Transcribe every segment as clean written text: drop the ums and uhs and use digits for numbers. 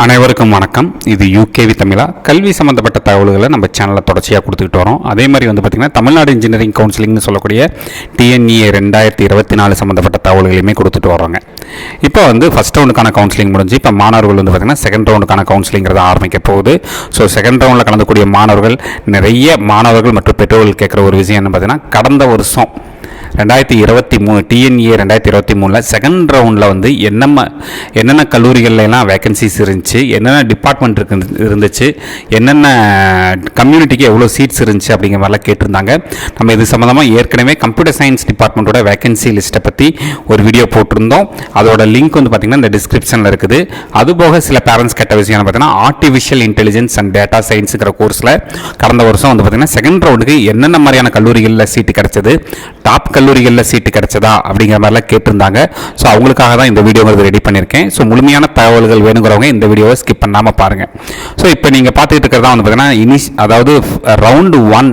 அனைவருக்கும் வணக்கம். இது யூகேவி தமிழா. கல்வி சம்மந்தப்பட்ட தகவல்களை நம்ம சேனலில் தொடர்ச்சியாக கொடுத்துக்கிட்டு வரோம். அதே மாதிரி பார்த்திங்கன்னா தமிழ்நாடு இன்ஜினியரிங் கவுன்சிலிங்னு சொல்லக்கூடிய டிஎன்இஏ 2024 சம்மந்தப்பட்ட தகவல்களையுமே கொடுத்துட்டு வரோங்க. இப்போ ஃபஸ்ட் ரவுண்டுக்கான கவுன்சிலிங் முடிஞ்சு இப்போ மாணவர்கள் பார்த்திங்கன்னா செகண்ட் ரவுண்டுக்கான கவுன்சிலிங்கிறத ஆரம்பிக்க போகுது. ஸோ செகண்ட் ரவுண்டில் கலந்துக்கூடிய மாணவர்கள் நிறைய மாணவர்கள் மற்றும் பெற்றோர்கள் கேட்குற ஒரு விஷயம் என்ன பார்த்தீங்கன்னா, கடந்த வருஷம் 2023 டிஎன்இஏ 2023 செகண்ட் ரவுண்டில் என்னென்ன கல்லூரிகள்லாம் வேக்கன்சிஸ் இருந்துச்சு, என்னென்ன டிபார்ட்மெண்ட் இருந்துச்சு, என்னென்ன கம்யூனிட்டிக்கு எவ்வளோ சீட்ஸ் இருந்துச்சு அப்படிங்கிற மாதிரிலாம் கேட்டிருந்தாங்க. நம்ம இது சம்மந்தமாக ஏற்கனவே கம்ப்யூட்டர் சயின்ஸ் டிபார்ட்மெண்ட்டோட வேக்கன்சி லிஸ்ட்டை பற்றி ஒரு வீடியோ போட்டிருந்தோம். அதோட லிங்க் பார்த்திங்கன்னா இந்த டிஸ்கிரிப்ஷனில் இருக்குது. அதுபோக சில பேரண்ட்ஸ் கேட்ட விஷயம் பார்த்தீங்கன்னா, ஆர்டிஃபிஷியல் இன்டெலிஜென்ஸ் அண்ட் டேட்டா சயின்ஸுங்கிற கோர்ஸில் கடந்த வருஷம் பார்த்திங்கன்னா செகண்ட் ரவுண்டுக்கு என்னென்ன மாதிரியான கல்லூரிகளில் சீட்டு கிடச்சது, டாப் கல்லூரிகளில் சீட்டு கிடைச்சதா அப்படிங்கிற மாதிரிலாம் கேட்டிருந்தாங்க. ஸோ அவங்களுக்காக தான் இந்த வீடியோங்கிறது ரெடி பண்ணியிருக்கேன். ஸோ முழுமையான தகவல்கள் வேணுங்கிறவங்க இந்த வீடியோவை ஸ்கிப் பண்ணாமல் பாருங்கள். ஸோ இப்போ நீங்கள் பார்த்துக்கிட்டு இருக்கிறதா பார்த்தீங்கன்னா அதாவது ரவுண்டு 1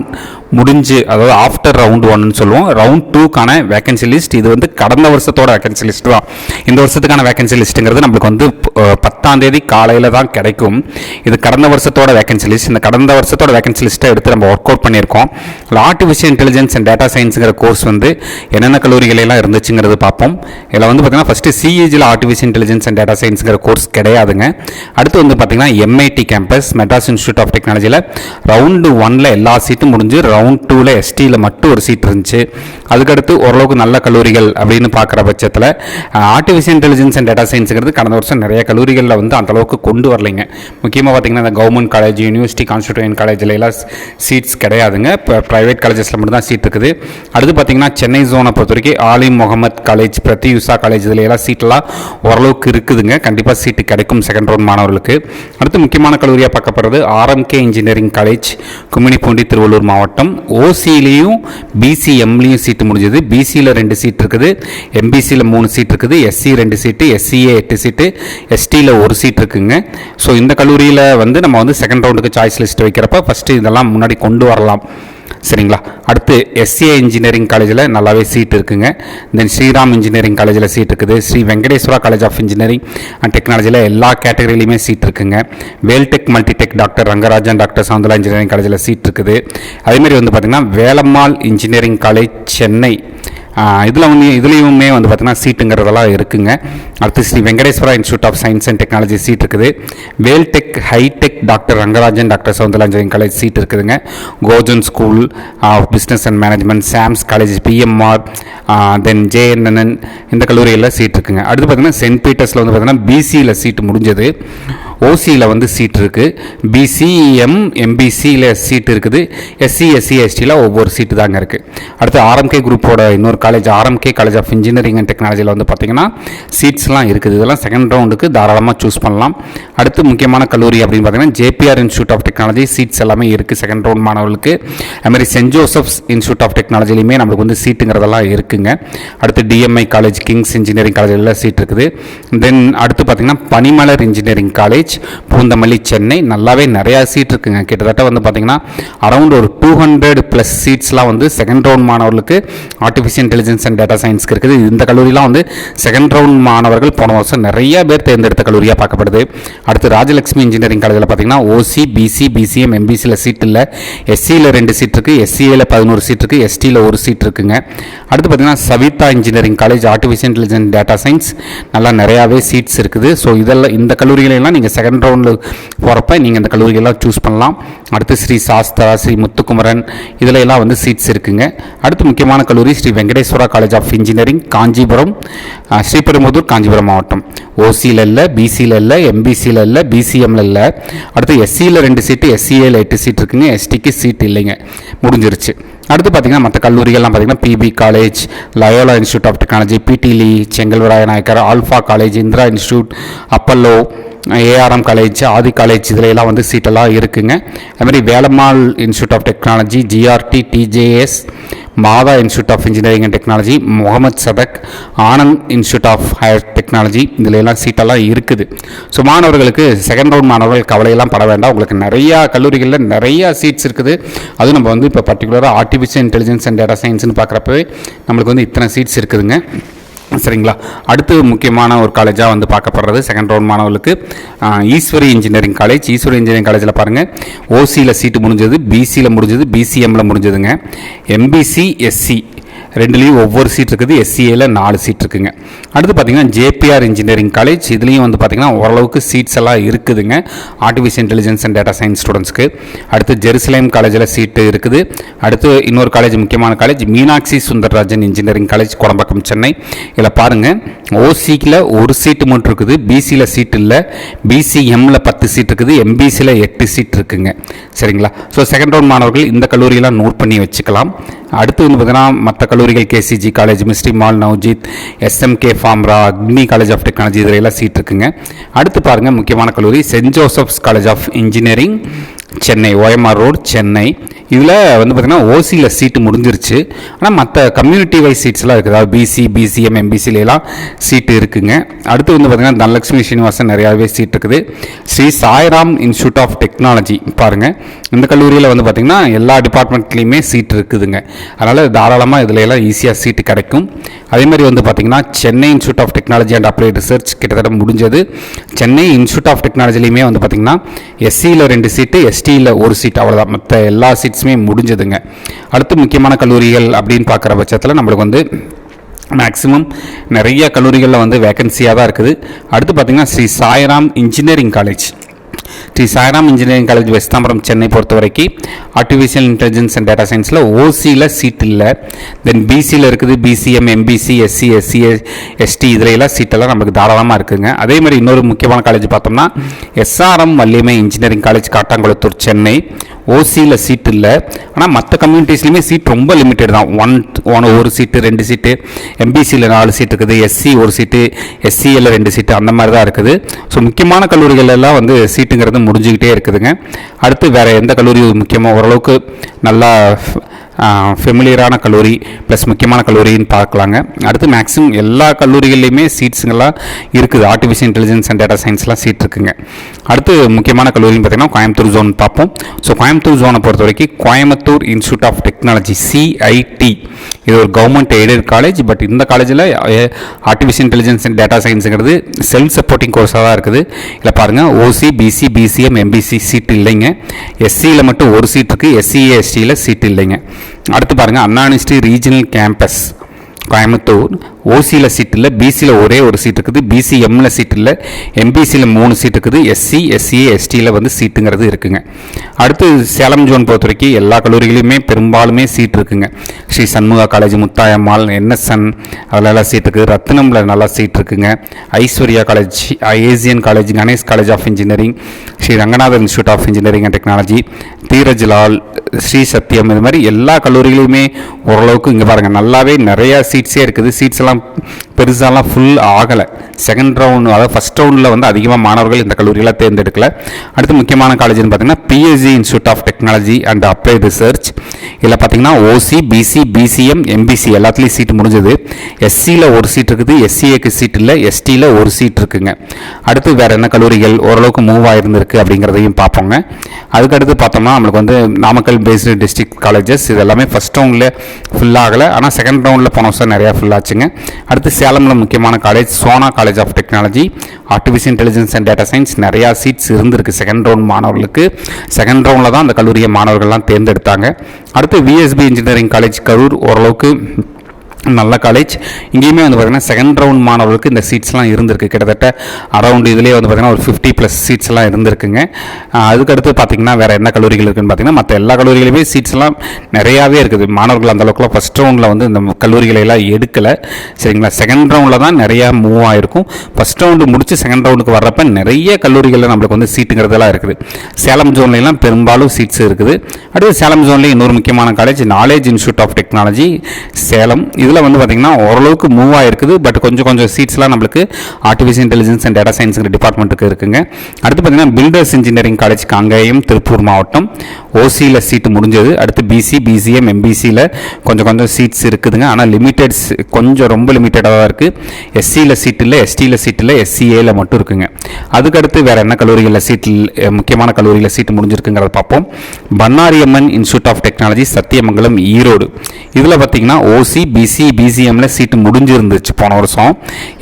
முடிஞ்சு, அதாவது ஆஃப்டர் ரவுண்ட் 1ன்னு சொல்லுவோம். ரவுண்ட் 2க்கான வேக்கன்சி லிஸ்ட். இது கடந்த வருஷத்தோட வேக்கன்சி லிஸ்ட் தான். இந்த வருஷத்துக்கான வேக்கன்சி லிஸ்ட்டுங்கிறது நம்மளுக்கு 10ஆம் தேதி காலையில் தான் கிடைக்கும். இது கடந்த வருஷத்தோட வேக்கன்சி லிஸ்ட். இந்த கடந்த வருஷத்தோட வேக்கன்சி லிஸ்ட்டை எடுத்து நம்ம ஒர்க் அவுட் பண்ணியிருக்கோம். ஆர்டிஃபிஷியல் இன்டெலிஜென்ஸ் அண்ட் டேட்டா சயின்ஸுங்கிற கோர்ஸ் என்னென்ன கல்லூரிகளெல்லாம் இருந்துச்சுங்கிறது பார்ப்போம். இதில் பார்த்தீங்கன்னா ஃபஸ்ட்டு சிஇஜியில் ஆர்டிஃபிஷியல் இன்டெலிஜென்ஸ் அண்ட் டேட்டா சயின்ஸுங்கிற கோர்ஸ் கிடையாதுங்க. அடுத்து பார்த்தீங்கன்னா MIT campus Madras institute of டெக்னாலஜியில் ரவுண்டு 1ல் எல்லா சீட்டும் முடிஞ்சு ரவுண்ட் 2ல் எஸ்டியில் மட்டும் ஒரு சீட் இருந்துச்சு. அதுக்கடுத்து ஓரளவுக்கு நல்ல கல்லூரிகள் அப்படின்னு பார்க்குற பட்சத்தில் ஆர்டிஃபிஷியல் இன்டெலிஜென்ஸ் அண்ட் டேட்டா சயின்ஸுங்கிறது கடந்த வருஷம் நிறைய கல்லூரிகளில் அந்தளவுக்கு கொண்டு வரலைங்க. முக்கியமாக பார்த்தீங்கன்னா இந்த கவர்மெண்ட் காலேஜ், யூனிவர்சிட்டி, கான்ஸ்டியூஷன் காலேஜில் எல்லாம் சீட்ஸ் கிடையாதுங்க. இப்போ ப்ரைவேட் காலேஜஸில் மட்டும் தான் சீட் இருக்குது. அடுத்து பார்த்தீங்கன்னா சென்னை ஜோனை பொறுத்த வரைக்கும் ஆலிம் முகமது காலேஜ், பிரத்யூஷா காலேஜ், இதில் எல்லாம் சீட்டெல்லாம் ஓரளவுக்கு இருக்குதுங்க. கண்டிப்பாக சீட்டு கிடைக்கும் செகண்ட் ரவுண்ட் மாணவர்களுக்கு. அடுத்து முக்கியமான கல்லூரியாக பார்க்கப்படுறது RMK engineering college, Gummidipoondi, Tiruvallur மாவட்டம். ஓசிலையும் பிசிஎம்லையும் சீட்டு முடிஞ்சது. பிசியில் 2 சீட் இருக்குது, எம்பிசியில் 3 சீட் இருக்குது, எஸ்சி 2 சீட்டு, எஸ்சிஏ 8 சீட்டு, எஸ்டியில் 1 சீட் இருக்குங்க. ஸோ இந்த கல்லூரியில் நம்ம செகண்ட் ரவுண்டுக்கு சாய்ஸ் லிஸ்ட் வைக்கிறப்ப ஃபஸ்ட்டு இதெல்லாம் முன்னாடி கொண்டு வரலாம், சரிங்களா. அடுத்து எஸ்சிஏ இன்ஜினியரிங் காலேஜில் நல்லாவே சீட் இருக்குங்க. தென் ஸ்ரீராம் இன்ஜினியரிங் காலேஜில் சீட் இருக்குது. Sri Venkateswara college of engineering and டெக்னாலஜியில் எல்லா கேட்டகரியிலையுமே சீட் இருக்குங்க. Vel Tech multi tech doctor Rangarajan, doctor Soundara engineering காலேஜில் சீட் இருக்குது. அதேமாதிரி பார்த்திங்கன்னா வேலம்மாள் இன்ஜினியரிங் காலேஜ் சென்னை, இதுலேயுமே பார்த்தீங்கன்னா சீட்டுங்கிறதெல்லாம் இருக்குங்க. அடுத்து Sri Venkateswara institute of science and technology seat இருக்குது. Veltech high tech doctor Rangarajan, doctor Soundara engineering college seat இருக்குதுங்க. Gojan school of business and management, Sams college, PMR, then JNN, இந்த கல்லூரிகளில் சீட் இருக்குங்க. அடுத்து பார்த்தீங்கன்னா சென்ட் பீட்டர்ஸில் பார்த்தீங்கன்னா பிசியில் சீட்டு முடிஞ்சது. ஓசியில் சீட் இருக்குது. பிசிஎம் எம்பிசியில் சீட் இருக்குது. எஸ்சி எஸ்சி எஸ்டியில் ஒவ்வொரு சீட்டு தாங்க இருக்குது. அடுத்து ஆர்எம்கே குரூப்போட இன்னொரு college RMK college of engineering and டெக்னாலஜியில் பார்த்தீங்கன்னா சீட்ஸ்லாம் இருக்குது. இதெல்லாம் செகண்ட் ரவுண்டுக்கு தாராளமாக சூஸ் பண்ணலாம். அடுத்து முக்கியமான கல்லூரி அப்படின்னு பார்த்தீங்கன்னா JPR institute of technology seats எல்லாமே இருக்குது செகண்ட் ரவுண்ட் மாணவர்களுக்கு. அதுமாதிரி சென்ட் ஜோசப்ஸ் இன்ஸ்டியூட் ஆஃப் டெக்னாலஜிலையுமே நம்மளுக்கு சீட்டுங்கிறதெல்லாம் இருக்குங்க. அடுத்து டிஎம்ஐ காலேஜ், கிங்ஸ் இன்ஜினியரிங் காலேஜில் சீட் இருக்குது. தென் அடுத்து பார்த்தீங்கன்னா பனிமலர் இன்ஜினியரிங் காலேஜ், பூந்தமல்லி, சென்னை, நல்லாவே நிறையா சீட் இருக்குங்க. கிட்டத்தட்ட பார்த்தீங்கன்னா அரௌண்ட் ஒரு 200+ சீட்ஸ்லாம் செகண்ட் ரவுண்ட் மாணவர்களுக்கு ஆர்டிஃபிஷியல் இன்டெலிஜென்ஸ் அண்ட் டேட்டா சயின்ஸ்க்கு இருக்குது. இந்த கல்லூரிலாம் செகண்ட் ரவுண்ட் மாணவர்கள் போன வருஷம் நிறைய பேர் தேர்ந்தெடுத்த கல்லூரியாக பார்க்கப்படுது. அடுத்து ராஜலட்சுமி இன்ஜினியரிங் காலேஜில் பார்த்தீங்கன்னா ஓசி, பிசி, பிசிஎம், எம்பிசியில் சீட் இல்லை. எஸ்சியில் 2 சீட் இருக்குது, எஸ்சியில் 11 சீட் இருக்குது, எஸ்டியில் 1 சீட் இருக்குங்க. அடுத்து பார்த்தீங்கன்னா Saveetha engineering college artificial intelligence data science, நல்லா நிறையாவே சீட்ஸ் இருக்குது. ஸோ இதெல்லாம் இந்த கல்லூரிகளெல்லாம் நீங்கள் செகண்ட் ரவுண்டில் போகிறப்ப நீங்கள் இந்த கல்லூரிகள்லாம் சூஸ் பண்ணலாம். அடுத்து ஸ்ரீ சாஸ்திரா, ஸ்ரீ முத்துக்குமரன், இதில் எல்லாம் சீட்ஸ் இருக்குங்க. அடுத்து முக்கியமான கல்லூரி Sri Venkateswara college of engineering, Kanchipuram, Sriperumbudur, Kanchipuram மாவட்டம். ஓசியில் இல்லை, பிசியில் இல்லை, எம்பிசியில் இல்லை, பிசிஎம்மில் இல்லை. அடுத்து எஸ்சியில் 2 சீட்டு, எஸ்சிஏல 8 சீட் இருக்குங்க. எஸ்டிக்கு சீட் இல்லைங்க, முடிஞ்சிருச்சு. அடுத்து பார்த்தீங்கன்னா மற்ற கல்லூரிகள்லாம் பார்த்தீங்கன்னா PP college, Loyola institute of technology, PT Lee, Chengalvaraya Naicker, alpha college, Indira institute, Apollo, ARM college, Adhi college, இதில் எல்லாம் சீட்டெல்லாம் இருக்குங்க. அதுமாதிரி Velammal institute of technology, GRT, TJS, Madha institute of engineering and technology, Mohamed Sathak, Anand institute of higher technology, இதில் எல்லாம் சீட்டெல்லாம் இருக்குது. ஸோ மாணவர்களுக்கு செகண்ட் ரவுண்ட் மாணவர்கள் கவலையெல்லாம் பட வேண்டாம். உங்களுக்கு நிறையா கல்லூரிகளில் நிறையா சீட்ஸ் இருக்குது. அதுவும் நம்ம இப்போ பர்டிகுலராக ஆர்டிஃபிஷியல் இன்டெலிஜென்ஸ் அண்ட் டேட்டா சயின்ஸ்னு பார்க்குறப்பவே நம்மளுக்கு இத்தனை சீட்ஸ் இருக்குதுங்க. சரிங்களா. அடுத்து முக்கியமான ஒரு காலேஜாக வந்து பார்க்கப்படுறது செகண்ட் ரவுண்ட் மாணவர்களுக்கு Eswari engineering college. Eswari engineering காலேஜில் பாருங்கள், ஓசியில் சீட்டு முடிஞ்சது, பிசியில் முடிஞ்சது, பிசிஎம்மில் முடிஞ்சதுங்க. எம்பிசி எஸ்சி ரெண்டுலேயும் ஒவ்வொரு சீட் இருக்குது, எஸ்சிஏல 4 சீட் இருக்குங்க. அடுத்து பார்த்திங்கன்னா ஜேபிஆர் இன்ஜினியரிங் காலேஜ். இதுலேயும் வந்து பார்த்திங்கன்னா ஓரளவுக்கு சீட்ஸ் எல்லாம் இருக்குதுங்க artificial intelligence and data science ஸ்டூடெண்ட்ஸ்க்கு. அடுத்து ஜெருசலேம் காலேஜில் சீட்டு இருக்குது. அடுத்து இன்னொரு காலேஜ், முக்கியமான college Meenakshi Sundararajan engineering college, Kodambakkam, Chennai. இதில் பாருங்கள், ஓசியில் ஒரு சீட்டு மட்டும் இருக்குது, பிசியில் சீட் இல்லை, பிசிஎம்மில் 10 சீட் இருக்குது, எம்பிசியில் 8 சீட் இருக்குங்க. சரிங்களா. ஸோ செகண்ட் ரவுண்ட் மாணவர்கள் இந்த கல்லூரியெல்லாம் நோட் பண்ணி வச்சுக்கலாம். அடுத்து வந்து பார்த்தீங்கன்னா மற்ற கல்லூரிகள் KCG college, Misrimal, Navjit, SMK Fomra, Agni college of technology, இதில் எல்லாம் சீட் இருக்குங்க. அடுத்து பாருங்கள், முக்கியமான கல்லூரி saint Joseph's college of engineering, Chennai, OMR road, Chennai. இதில் வந்து பார்த்திங்கன்னா ஓசியில் சீட்டு முடிஞ்சிருச்சு. ஆனால் மற்ற கம்யூனிட்டி வைஸ் சீட்ஸ்லாம் இருக்குது, அதாவது பிசி, பிசிஎம், எம்பிசிலாம் சீட்டு இருக்குங்க. அடுத்து வந்து பார்த்திங்கன்னா தனலட்சுமி ஸ்ரீனிவாசன் நிறையாவே சீட் இருக்குது. Sri Sairam institute of technology பாருங்கள், இந்த கல்லூரியில் வந்து பார்த்திங்கன்னா எல்லா டிபார்ட்மெண்ட்லேயுமே சீட் இருக்குதுங்க. அதனால் தாராளமாக இதில் எல்லாம் ஈஸியாக சீட்டு கிடைக்கும். அதே மாதிரி வந்து பார்த்திங்கன்னா Chennai institute of technology and applied research கிட்டத்தட்ட முடிஞ்சது. சென்னை இன்ஸ்டியூட் ஆஃப் டெக்னாலஜிலையுமே வந்து பார்த்திங்கன்னா எஸ்சியில் 2 சீட்டு, எஸ்டியில் 1 சீட், அவ்வளோதான். மற்ற எல்லா சீட்ஸுமே முடிஞ்சதுங்க. அடுத்து முக்கியமான கல்லூரிகள் அப்படின்னு பார்க்குற பட்சத்தில் நம்மளுக்கு வந்து மேக்ஸிமம் நிறைய கல்லூரிகளில் வந்து வேக்கன்சியாக தான் இருக்குது. அடுத்து பார்த்திங்கன்னா Sri Sairam engineering college. Sri Sairam engineering college West Tambaram, Chennai பொறுத்த வரைக்கும் ஆர்டிஃபிஷியல் இன்டெலிஜென்ஸ் அண்ட் டேட்டா சயின்ஸில் ஓசியில் சீட் இல்லை. தென் பிசியில் இருக்குது, BCM, MBC, SC, SCA, ST, இதிலெல்லாம் சீட்டெல்லாம் நமக்கு தாராளமாக இருக்குதுங்க. அதே மாதிரி இன்னொரு முக்கியமான காலேஜ் பார்த்தோம்னா SRM Valliammai engineering college, Kattankulathur, Chennai. ஓசியில் சீட் இல்லை, ஆனால் மற்ற கம்யூனிட்டிஸ்லையுமே சீட் ரொம்ப லிமிட்டட் தான். ஒரு சீட்டு, 2 சீட்டு, எம்பிசியில் 4 சீட் இருக்குது, எஸ்சி 1 சீட்டு, எஸ்சியில் 2 சீட்டு, அந்த மாதிரி தான் இருக்குது. ஸோ முக்கியமான கல்லூரிகள் எல்லாம் வந்து சீட்டுங்கிறது முடிஞ்சுக்கிட்டே இருக்குதுங்க. அடுத்து வேறு எந்த கல்லூரி முக்கியமாக ஓரளவுக்கு நல்லா ஃபெமிலியரான கல்லூரி ப்ளஸ் முக்கியமான கல்லூரின்னு பார்க்கலாங்க. அடுத்து மேக்ஸிமம் எல்லா கல்லூரிகள்லையுமே சீட்ஸுங்கெல்லாம் இருக்குது, ஆர்டிஃபிஷியல் இன்டெலிஜென்ஸ் அண்ட் டேட்டா சயின்ஸ்லாம் சீட் இருக்குங்க. அடுத்து முக்கியமான கல்லூரின்னு பார்த்தீங்கன்னா கோயம்புத்தூர் ஜோன் பார்ப்போம். ஸோ கோயம்புத்தூர் ஜோனை பொறுத்த வரைக்கும் Coimbatore institute of technology, CIT, இது ஒரு கவர்மெண்ட் எய்டட் காலேஜ். பட் இந்த காலேஜில் ஆர்டிஃபிஷியல் இன்டெலிஜென்ஸ் அண்ட் டேட்டா சயின்ஸுங்கிறது செல்ஃப் சப்போர்ட்டிங் கோர்ஸாக தான் இருக்குது. இல்லை பாருங்கள், OC, BC, BCM, MBC seat இல்லைங்க. எஸ்சியில் மட்டும் 1 சீட் இருக்குது, எஸ்சிஏ, எஸ்டியில் சீட் இல்லைங்க. அடுத்து பாருங்கள், அண்ணா யூனிவர்சிட்டி ரீஜனல் கேம்பஸ் கோயம்புத்தூர், ஓசியில் சீட் இல்லை, பிசியில் ஒரே ஒரு சீட் இருக்குது, பிசிஎம்மில் சீட் இல்லை, எம்பிசியில் 3 சீட் இருக்குது, எஸ்சி, எஸ்சிஏ, எஸ்டியில் வந்து சீட்டுங்கிறது இருக்குங்க. அடுத்து சேலம் ஜோன் பொறுத்த வரைக்கும் எல்லா கல்லூரிகளையுமே பெரும்பாலுமே சீட் இருக்குங்க. ஸ்ரீ சண்முகா காலேஜ், முத்தாயம்மாள், NSN அதிலெல்லாம் சீட் இருக்குது. ரத்னமில் நல்லா சீட் இருக்குங்க. Aishwarya college, Asian college, Ganesh college of engineering, Sri Ranganathar institute of engineering and technology, Dheerajlal, Sri Sathyam, இது மாதிரி எல்லா கல்லூரிகளையுமே ஓரளவுக்கு இங்கே பாருங்கள் நல்லாவே நிறையா சீட்ஸே இருக்குது. சீட்ஸ் எல்லாம் பெருசாலாம் ஃபுல் ஆகலை. செகண்ட் ரவுண்ட், அதாவது ஃபஸ்ட் ரவுண்டில் வந்து அதிகமாக மாணவர்கள் இந்த கல்லூரிகளை தேர்ந்தெடுக்கல. அடுத்து முக்கியமான காலேஜ்னு பார்த்தீங்கன்னா PSG institute of technology and applied research. இதில் பார்த்தீங்கன்னா ஓசி, பிசி, பிசிஎம், எம்பிசி எல்லாத்துலேயும் சீட் முடிஞ்சது. எஸ்சியில் 1 சீட் இருக்குது, எஸ்சிஏக்கு சீட் இல்லை, எஸ்டியில் 1 சீட் இருக்குங்க. அடுத்து வேறு என்ன கல்லூரிகள் ஓரளவுக்கு மூவ் ஆகிருந்திருக்கு அப்படிங்கிறதையும் பார்ப்போங்க. அதுக்கடுத்து பார்த்தோம்னா நம்மளுக்கு வந்து நாமக்கல் பேஸ்டு டிஸ்ட்ரிக்ட் காலேஜஸ், இது எல்லாமே ஃபஸ்ட் ரவுண்டில் ஃபுல் ஆகலை, ஆனால் செகண்ட் ரவுண்டில் போன வருஷம் நிறையா ஃபுல் ஆச்சுங்க. அடுத்து சேலமில் முக்கியமான college Sona college of technology, artificial intelligence and data science, நிறையா சீட்ஸ் இருந்திருக்கு செகண்ட் ரவுண்ட் மாணவர்களுக்கு. செகண்ட் ரவுண்டில் தான் அந்த கல்லூரியை மாணவர்கள்லாம் தேர்ந்தெடுத்தாங்க. அடுத்து VSB இன்ஜினியரிங் காலேஜ் கரூர், ஓரளவுக்கு நல்ல காலேஜ். இங்கேயுமே வந்து பார்த்திங்கன்னா செகண்ட் ரவுண்ட் மாணவர்களுக்கு இந்த சீட்ஸ்லாம் இருந்திருக்கு. கிட்டத்தட்ட அரௌண்ட் இதுலேயே வந்து பார்த்திங்கன்னா ஒரு 50+ சீட்ஸ்லாம் இருந்திருக்குங்க. அதுக்கடுத்து பார்த்திங்கன்னா வேறு என்ன கல்லூரிகள் இருக்குதுன்னு பார்த்திங்கன்னா மற்ற எல்லா கல்லூரிகளுமே சீட்ஸ்லாம் நிறையாவே இருக்குது. மாணவர்கள் அந்தளவுக்குலாம் ஃபஸ்ட் ரவுண்டில் வந்து இந்த கல்லூரிகளெல்லாம் எடுக்கலை. சரிங்களா. செகண்ட் ரவுண்டில் தான் நிறையா மூவ் ஆகிருக்கும். ஃபஸ்ட் ரவுண்டு முடித்து செகண்ட் ரவுண்டுக்கு வர்றப்ப நிறைய கல்லூரிகளில் நம்மளுக்கு வந்து சீட்டுங்கிறதெல்லாம் இருக்குது. சேலம் ஜோன்லாம் பெரும்பாலும் சீட்ஸ் இருக்குது. அடுத்து சேலம் ஜோன்லேயே இன்னொரு முக்கியமான college knowledge institute of technology Salem. இதில் வந்து பார்த்திங்கன்னா ஓரளவுக்கு மூவ் ஆகிருக்குது. பட் கொஞ்சம் சீட்ஸ்லாம் நம்மளுக்கு ஆர்டிஃபிஷியல் இன்டெலிஜென்ஸ் அண்ட் டேட்டா சயின்ஸுங்கிற டிபார்ட்மெண்ட்டுக்கு இருக்குங்க. அடுத்து பார்த்திங்கன்னா filters engineering college Kangeyam, Tiruppur மாவட்டம், ஓசியில் சீட்டு முடிஞ்சது. அடுத்து பிசி, பிசிஎம், எம்பிசியில் கொஞ்சம் சீட்ஸ் இருக்குதுங்க. ஆனால் லிமிட்டட்ஸ் கொஞ்சம் ரொம்ப லிமிட்டடாக தான் இருக்குது. எஸ்சியில் சீட் இல்லை, எஸ்டியில் சீட் இல்லை, எஸ்சிஏயில் மட்டும் இருக்குங்க. அதுக்கடுத்து வேறு என்ன கல்லூரிகளில் சீட்டில் முக்கியமான கல்லூரியில் சீட்டு முடிஞ்சிருக்குங்கிறத பார்ப்போம். Bannariamman institute of technology, Sathyamangalam, Erode. இதில் பார்த்திங்கன்னா ஓசி, பிசி, பிசி பிசிஎம்ல சீட்டு முடிஞ்சிருந்துச்சு போன வருஷம்.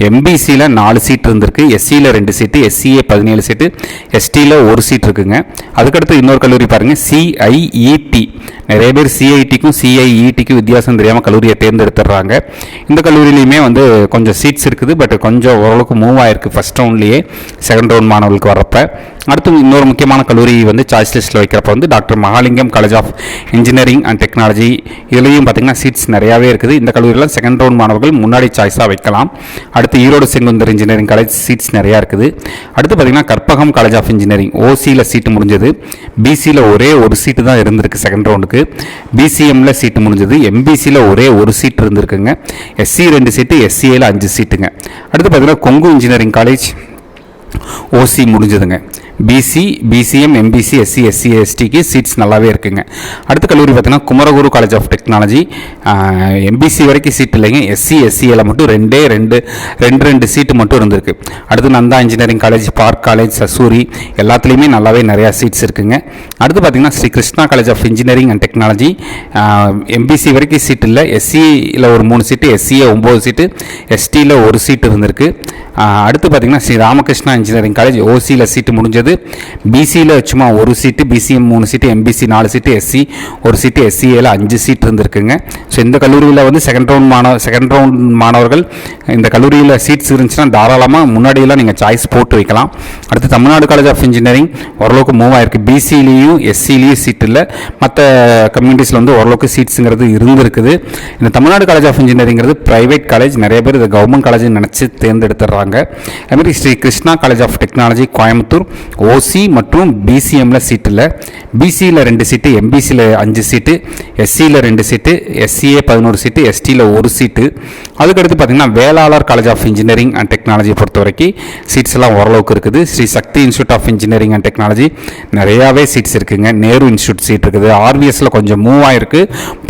எம்பிசியில் 4 சீட் இருந்திருக்கு, எஸ்சியில் 2 சீட்டு, எஸ்சிஏ 17 சீட்டு, எஸ்டியில் 1 சீட் இருக்குங்க. அதுக்கடுத்து இன்னொரு கல்லூரி பாருங்கள், சிஐஇடி. நிறைய பேர் சிஐடிக்கும் சிஐஇடிக்கும் வித்தியாசம் தெரியாமல் கல்லூரியை தேர்ந்தெடுத்துடுறாங்க. இந்த கல்லூரியிலையுமே வந்து கொஞ்சம் சீட்ஸ் இருக்குது, பட் கொஞ்சம் ஓரளவுக்கு மூவ் ஆயிருக்கு ஃபஸ்ட் ரவுண்ட்லேயே செகண்ட் ரவுண்ட் மாணவர்களுக்கு வரப்போ. அடுத்து இன்னொரு முக்கியமான கல்லூரி வந்து சாய்ஸ் லிஸ்ட்டில் வைக்கிறப்ப வந்து doctor Mahalingam college of engineering and technology. இதுலேயும் பார்த்திங்கன்னா சீட்ஸ் நிறையாவே இருக்குது. இந்த கல்லூரியில் செகண்ட் ரவுண்ட் மாணவர்கள் முன்னாடி சாய்ஸாக வைக்கலாம். அடுத்து Erode Sengunthar engineering college seeds நிறையா இருக்குது. அடுத்து பார்த்திங்கன்னா கற்பகம் காலேஜ் ஆஃப் இன்ஜினியரிங் ஓசியில் சீட்டு முடிஞ்சது, பிசியில் ஒரே ஒரு சீட்டு தான் இருந்திருக்கு செகண்ட் ரவுண்டுக்கு, பிசிஎம்மில் சீட்டு முடிஞ்சது, எம்பிசியில் ஒரே ஒரு சீட் இருந்திருக்குங்க, எஸ்சி 2 சீட்டு, எஸ்சிஏல 5 சீட்டுங்க. அடுத்து பார்த்திங்கன்னா கொங்கு இன்ஜினியரிங் காலேஜ் ஓசி முடிஞ்சதுங்க. BC BCM MBC SC SC எஸ்டிக்கு சீட்ஸ் நல்லாவே இருக்குங்க. அடுத்த கல்லூரி பார்த்தீங்கன்னா Kumaraguru college of technology. MBC வரைக்கும் சீட் இல்லைங்க, எஸ்சி எஸ்சியில் மட்டும் ரெண்டு சீட்டு மட்டும் இருந்திருக்கு. அடுத்து Nandha engineering college, Park college, Sasurie எல்லாத்துலேயுமே நல்லாவே நிறையா சீட்ஸ் இருக்குங்க. அடுத்து பார்த்தீங்கன்னா Sri Krishna college of engineering and technology. MBC வரைக்கும் சீட் இல்லை, எஸ்சியில் ஒரு 3 சீட்டு, எஸ்சிஏ 9 சீட்டு, எஸ்டியில் 1 சீட்டு இருந்திருக்கு. அடுத்து பார்த்தீங்கன்னா ஸ்ரீ ராமகிருஷ்ணா இன்ஜினியரிங் காலேஜ் ஓசியில் சீட்டு முடிஞ்சது, பிசியில் சும்மா 1 சீட்டு, பிசிஎம் 3 சீட்டு, எம்பிசி 4 சீட்டு, எஸ்சி 1 சீட்டு, எஸ்சிஏல 5 சீட் இருந்திருக்குங்க. ஸோ இந்த கல்லூரியில் வந்து செகண்ட் ரவுண்ட் மாணவர்கள் இந்த கல்லூரியில் சீட்ஸ் இருந்துச்சுன்னா தாராளமாக முன்னாடியெல்லாம் நீங்கள் சாய்ஸ் போட்டு வைக்கலாம். அடுத்து தமிழ்நாடு காலேஜ் ஆஃப் இன்ஜினியரிங் ஓரளவுக்கு மூவ் ஆயிருக்கு, பிசிலையும் எஸ்சிலையும் சீட் இல்லை, மற்ற கம்யூனிட்டிஸில் வந்து ஓரளவுக்கு சீட்ஸுங்கிறது இருந்திருக்குது. இந்த தமிழ்நாடு காலேஜ் ஆஃப் இன்ஜினியரிங்கிறது ப்ரைவேட் காலேஜ், நிறைய பேர் இதை கவர்மெண்ட் காலேஜ் நினச்சி தேர்ந்தெடுத்துறாங்க. அதுமாதிரி Sri Krishna college of technology Coimbatore OC மற்றும் பிசிஎம்மில் சீட் இல்லை, பிசியில் 2 சீட்டு, எம்பிசியில் 5 சீட்டு, எஸ்சியில் 2 சீட்டு, எஸ்சிஏ 11 சீட்டு, எஸ்டியில் 1 சீட்டு. அதுக்கடுத்து பார்த்திங்கன்னா Vellalar college of engineering and technology பொறுத்த வரைக்கும் சீட்ஸ் எல்லாம் ஓரளவுக்கு இருக்குது. Sri Sakthi institute of engineering and technology நிறையாவே சீட்ஸ் இருக்குங்க. நேரு இன்ஸ்டியூட் சீட் இருக்குது, ஆர்விஎஸில் கொஞ்சம் மூவ் ஆயிருக்கு,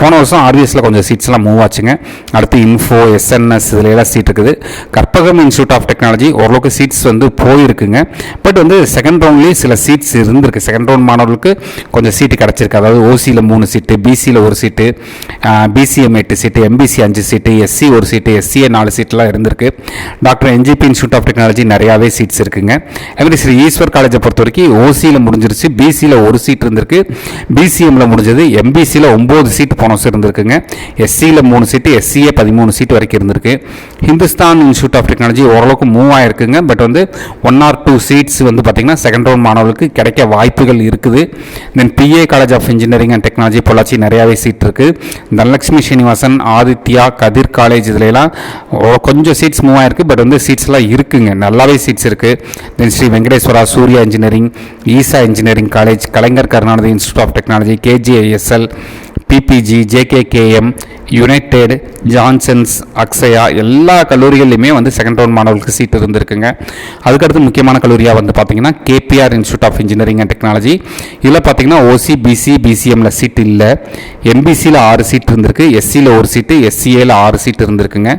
போன வருஷம் ஆர்விஎஸில் கொஞ்சம் சீட்ஸ்லாம் மூவ் ஆச்சுங்க. அடுத்து இன்ஃபோ எஸ்என்எஸ் இதில் எல்லாம் சீட் இருக்குது. கற்பகம் இன்ஸ்டியூட் ஆஃப் டெக்னாலஜி ஓரளவுக்கு சீட்ஸ் வந்து போயிருக்குங்க, பட் வந்து செகண்ட் ரவுண்ட்லேயே சில சீட்ஸ் இருந்திருக்கு. செகண்ட் ரவுண்ட் மாணவர்களுக்கு கொஞ்சம் சீட்டு கிடச்சிருக்கு. அதாவது ஓசியில் 3 சீட்டு, பிசியில் 1 seat, BCM 8 seat, MBC 5 seat, SC 1 seat, SCA 4 சீட்லாம் இருந்திருக்கு. Doctor NGP institute of technology நிறையாவே சீட்ஸ் இருக்குங்க. அதுமாதிரி ஸ்ரீ ஈஸ்வர் காலேஜை பொறுத்த வரைக்கும் ஓசியில் முடிஞ்சிருச்சு, பிசியில் 1 சீட் இருந்திருக்கு, பிசிஎம்மில் முடிஞ்சது, எம்பிசியில் 9 சீட்டு போன வருஷம் இருந்திருக்குங்க, எஸ்சியில் 3 சீட்டு, எஸ்சிஏ 13 சீட்டு வரைக்கும் இருந்திருக்கு. ஹிந்துஸ்தான் இன்ஸ்டியூட் ஆஃப் டெக்னாலஜி ஓரளவுக்கு மூவ் ஆயிருக்குங்க, பட் வந்து 1 or 2 சீட்ஸ் வந்து பார்த்திங்கன்னா செகண்ட் ரவுண்ட் மாணவர்களுக்கு கிடைக்க வாய்ப்புகள் இருக்குது. Then PA college of engineering and technology Pollachi நிறையாவே சீட் இருக்குது. தனலட்சுமி ஸ்ரீனிவாசன், ஆதித்யா, கதிர் காலேஜ் இதுலாம் கொஞ்சம் சீட்ஸ் மூவ் ஆயிருக்கு, பட் வந்து சீட்ஸ்லாம் இருக்குங்க, நல்லாவே சீட்ஸ் இருக்குது. Then Sri Venkateswara Surya engineering, Easa engineering college, Kalaignar Karunanidhi institute of technology, KGISL, PPG, JKKM, United, Jansons, Akshaya எல்லா கல்லூரிகள்லையுமே வந்து செகண்ட் ரவுண்ட் மாணவர்களுக்கு சீட் இருந்திருக்குங்க. அதுக்கடுத்து முக்கியமான கல்லூரியாக வந்து பார்த்தீங்கன்னா KPR institute of engineering and technology. இதில் பார்த்தீங்கன்னா ஓசி, பிசி, பிசிஎம்மில் சீட் இல்லை, எம்பிசியில் 6 சீட் இருந்திருக்கு, எஸ்சியில் 1 சீட்டு, எஸ்சிஏல 6 சீட் இருந்திருக்குங்க.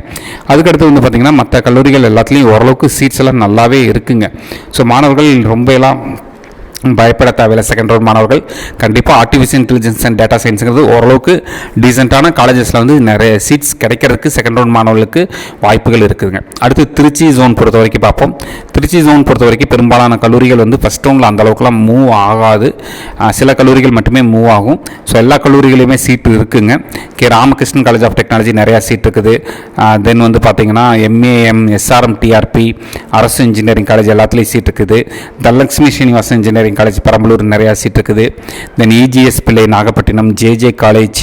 அதுக்கடுத்து வந்து பார்த்திங்கன்னா மற்ற கல்லூரிகள் எல்லாத்துலேயும் ஓரளவுக்கு சீட்ஸ் எல்லாம் நல்லாவே இருக்குங்க. ஸோ மாணவர்கள் ரொம்ப எல்லாம் பயப்பட தேவையில்லை. செகண்ட் ரவுண்ட் மாணவர்கள் கண்டிப்பாக ஆர்டிஃபிஷியல் இன்டெலிஜென்ஸ் அண்ட் டேட்டா சயின்ஸுங்கிறது ஓரளவுக்கு டீசெண்டான காலேஜஸில் வந்து நிறைய சீட்ஸ் கிடைக்கிறதுக்கு செகண்ட் ரவுண்ட் மாணவர்களுக்கு வாய்ப்புகள் இருக்குதுங்க. அடுத்து திருச்சி ஜோன் பொறுத்த வரைக்கும் பார்ப்போம். திருச்சி ஜோன் பொறுத்த வரைக்கும் பெரும்பாலான கல்லூரிகள் வந்து ஃபஸ்ட் ரவுண்டில் அந்த அளவுக்குலாம் மூவ் ஆகாது, சில கல்லூரிகள் மட்டுமே மூவ் ஆகும். ஸோ எல்லா கல்லூரிகளையுமே சீட்டு இருக்குங்க. ராமகிருஷ்ணன் காலேஜ் ஆஃப் டெக்னாலஜி நிறையா சீட் இருக்குது. தென் வந்து பார்த்தீங்கன்னா எம்ஏஎம், எஸ்ஆர்எம், டிஆர்பி, அரசு இன்ஜினியரிங் காலேஜ் எல்லாத்துலேயும் சீட் இருக்குது. தனலட்சுமி ஸ்ரீனிவாசன் இன்ஜினியரிங் காலேஜ் பெரம்பலூர் நிறையா சீட் இருக்குது. Then EGS Pillay Nagapattinam, JJ college,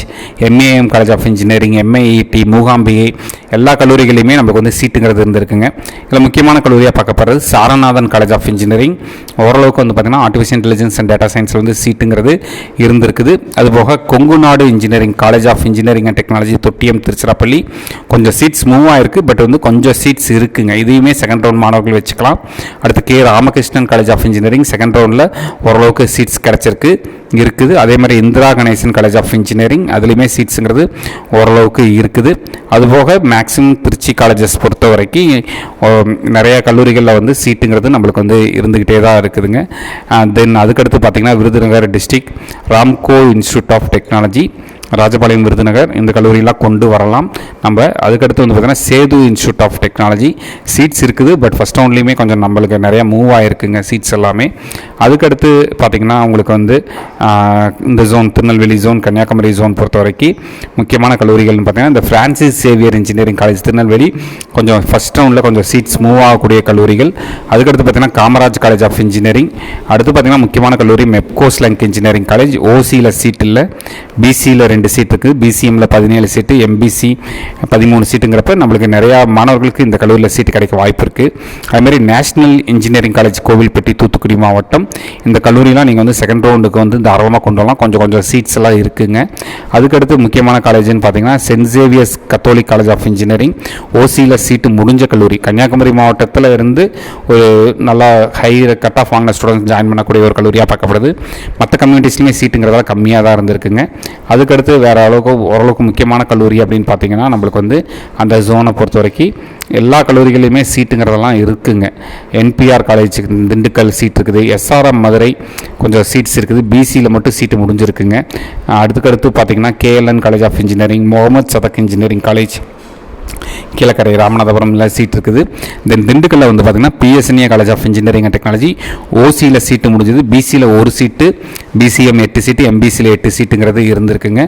MAM college of engineering, MIET, Mookambigai எல்லா கல்லூரிகளையுமே நமக்கு வந்து சீட்டுங்கிறது இருந்திருக்குங்க. இதில் முக்கியமான கல்லூரியாக பார்க்கப்படுறது சாரநாதன் காலேஜ் ஆஃப் இன்ஜினியரிங். ஓரளவுக்கு வந்து பார்த்திங்கன்னா ஆர்டிஃபிஷியல் இன்டெலிஜென்ஸ் அண்ட் டேட்டா சயின்ஸில் வந்து சீட்டுங்கிறது இருந்திருக்குது. அதுபோக Kongu Nadu engineering college of engineering and technology Thottiam Tiruchirappalli கொஞ்சம் சீட்ஸ் மூவ் ஆயிருக்கு, பட் வந்து கொஞ்சம் சீட்ஸ் இருக்குங்க. இதையுமே செகண்ட் ரவுண்ட் மாணவர்கள் வச்சுக்கலாம். அடுத்து Ramakrishnan college of engineering second ரவுண்டில் ஓரளவுக்கு சீட்ஸ் கிடச்சிருக்கு இருக்குது. அதே மாதிரி Indra Ganesan college of engineering அதுலேயுமே சீட்ஸுங்கிறது ஓரளவுக்கு இருக்குது. அதுபோக மேக்ஸிமம் திருச்சி காலேஜஸ் பொறுத்த வரைக்கும் நிறைய கல்லூரிகளில் வந்து சீட்டுங்கிறது நம்மளுக்கு வந்து இருந்துக்கிட்டே தான் இருக்குதுங்க. தென் அதுக்கடுத்து பார்த்திங்கன்னா Virudhunagar district Ramco institute of technology, Rajapalayam, Virudhunagar இந்த கல்லூரியெலாம் கொண்டு வரலாம் நம்ம. அதுக்கடுத்து வந்து பார்த்திங்கன்னா Sethu institute of technology seats இருக்குது, பட் ஃபஸ்ட் ரவுண்ட்லேயுமே கொஞ்சம் நம்மளுக்கு நிறையா மூவ் ஆகிருக்குங்க சீட்ஸ் எல்லாமே. அதுக்கடுத்து பார்த்திங்கன்னா உங்களுக்கு வந்து இந்த zone Tirunelveli zone, Kanyakumari zone பொறுத்த வரைக்கும் முக்கியமான கல்லூரிகள்னு பார்த்திங்கன்னா இந்த Francis Xavier engineering college Tirunelveli கொஞ்சம் ஃபஸ்ட் ரவுண்டில் கொஞ்சம் சீட்ஸ் மூவ் ஆகக்கூடிய கல்லூரிகள். அதுக்கடுத்து பார்த்திங்கன்னா காமராஜ் காலேஜ் ஆஃப் இன்ஜினியரிங். அடுத்து பார்த்திங்கன்னா முக்கியமான கல்லூரி மெப்கோஸ் லங்க் இன்ஜினியரிங் காலேஜ். ஓசியில் சீட் இல்லை, பிசியில் 2 சீட் இருக்குது, பிசிஎம்மில் 17 சீட்டு, எம்பிசி 13 சீட்டுங்கிறப்ப நம்மளுக்கு நிறையா மாணவர்களுக்கு இந்த கல்லூரியில் சீட்டு கிடைக்க வாய்ப்பு இருக்குது. அதுமாதிரி national engineering college Kovilpatti, Thoothukudi மாவட்டம். இந்த கல்லூரியெலாம் நீங்கள் வந்து செகண்ட் ரவுண்டுக்கு வந்து தாராளமாக கொண்டு வரலாம், கொஞ்சம் சீட்ஸ் எல்லாம் இருக்குங்க. அதுக்கடுத்து முக்கியமான காலேஜ்னு பார்த்தீங்கன்னா saint Xavier's catholic college of engineering. ஓசியில் சீட்டு முடிஞ்ச கல்லூரி, கன்னியாகுமரி மாவட்டத்தில் இருந்து ஒரு நல்லா ஹை கட் ஆஃப் வாங்கின ஸ்டூடெண்ட்ஸ் ஜாயின் பண்ணக்கூடிய ஒரு கல்லூரியாக பார்க்கப்படுது. மற்ற கம்யூனிட்டிஸ்லையுமே சீட்டுங்கிறதால கம்மியாக தான் இருந்திருக்குங்க. அதுக்கடுத்து வேறு ஓரளவுக்கு முக்கியமான கல்லூரி அப்படின்னு பார்த்தீங்கன்னா நம்மளுக்கு வந்து அந்த ஜோனை பொறுத்த வரைக்கும் எல்லா கல்லூரிகளையுமே சீட்டுங்கிறதெல்லாம் இருக்குங்க. என்பிஆர் காலேஜ் திண்டுக்கல் சீட் இருக்குது, எஸ்ஆர்எம் மதுரை கொஞ்சம் சீட்ஸ் இருக்குது, பிசியில் மட்டும் சீட்டு முடிஞ்சிருக்குங்க. அதுக்கடுத்து பார்த்திங்கன்னா KLN college of engineering, Mohamed Sathak engineering college Kilakarai ராமநாதபுரம்ல சீட் இருக்குது. தென் திண்டுக்கல்ல வந்து பார்த்திங்கன்னா PSNA college of engineering and technology. ஓசியில் சீட்டு முடிஞ்சது, பிசியில் 1 சீட்டு, பிசிஎம் 8 சீட்டு, எம்பிசியில் 8 சீட்டுங்கிறது இருந்திருக்குங்க.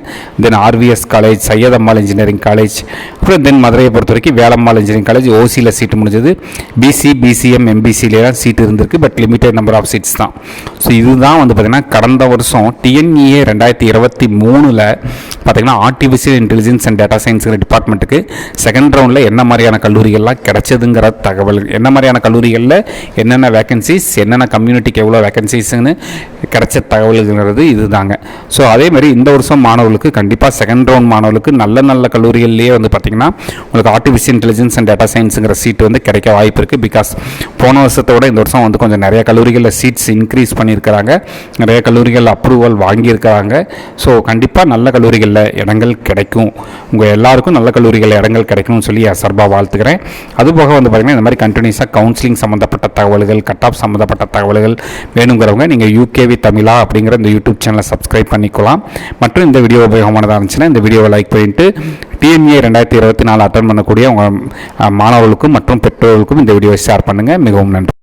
Then RVS college, Syed Ammal engineering college. அப்புறம் தென் மதுரையை பொறுத்த வரைக்கும் வேலம்மாள் இன்ஜினியரிங் காலேஜ். ஓசியில் சீட்டு முடிஞ்சது, பிசி, பிசிஎம், எம்பிசியிலாம் சீட்டு இருந்திருக்கு, but limited number of seats தான். ஸோ இதுதான் வந்து பார்த்திங்கன்னா கடந்த வருஷம் டிஎன்இஏ 2023 பார்த்திங்கன்னா ஆர்டிஃபிஷியல் இன்டெலிஜென்ஸ் அண்ட் டேட்டா சயின்ஸுங்கிற டிபார்ட்மெண்ட்டுக்கு செகண்ட் ரவுண்டில் என்ன மாதிரியான கல்லூரிகள்லாம் கிடைச்சதுங்கிற தகவல், என்ன மாதிரியான கல்லூரிகளில் என்னென்ன வேக்கன்சிஸ், என்னென்ன கம்யூனிட்டிக்கு எவ்வளோ வேக்கன்சிஸ்ன்னு கிடைச்ச தகவல்ங்கிறது இது தாங்க. ஸோ அதேமாதிரி இந்த வருஷம் மாணவர்களுக்கு கண்டிப்பாக செகண்ட் ரவுண்ட் மாணவர்களுக்கு நல்ல கல்லூரிகள்லேயே வந்து பார்த்திங்கன்னா உங்களுக்கு ஆர்டிஃபிஷியல் இன்டெலிஜென்ஸ் அண்ட் டேட்டா சயின்ஸுங்கிற சீட்டு வந்து கிடைக்க வாய்ப்பு இருக்குது. பிகாஸ் போன வருஷத்தோட இந்த வருஷம் வந்து கொஞ்சம் நிறைய கல்லூரிகளில் சீட்ஸ் இன்க்ரீஸ் பண்ணியிருக்கிறாங்க, நிறைய கல்லூரிகள் அப்ரூவல் வாங்கியிருக்கிறாங்க. ஸோ கண்டிப்பாக நல்ல கல்லூரிகளில் இடங்கள் கிடைக்கும், உங்கள் எல்லாருக்கும் நல்ல கல்லூரிகளில் இடங்கள் கிடைக்கும்னு சொல்லி சார்பாக வாழ்த்துக்கிறேன். அதுபோக வந்து பார்த்திங்கன்னா இந்த மாதிரி கண்டினியூஸாக கவுன்சிலிங் சம்மந்தப்பட்ட தகவல்கள், கட் ஆஃப் சம்மந்தப்பட்ட தகவல்கள் வேணுங்கிறவங்க நீங்கள் யூகேவி தமிழா அப்படிங்கிற இந்த யூடியூப் சேனலை சப்ஸ்கிரைப் பண்ணிக்கலாம். மற்றும் இந்த வீடியோ உபயோகமானதாக இருந்துச்சுன்னா இந்த வீடியோவை லைக் பண்ணிவிட்டு டிஎன்ஏ 2024 அட்டன் பண்ணக்கூடிய உங்கள் மாணவர்களுக்கும் மற்றும் பெற்றோர்களுக்கும் இந்த வீடியோவை ஷேர் பண்ணுங்கள். மிகவும் நன்றி.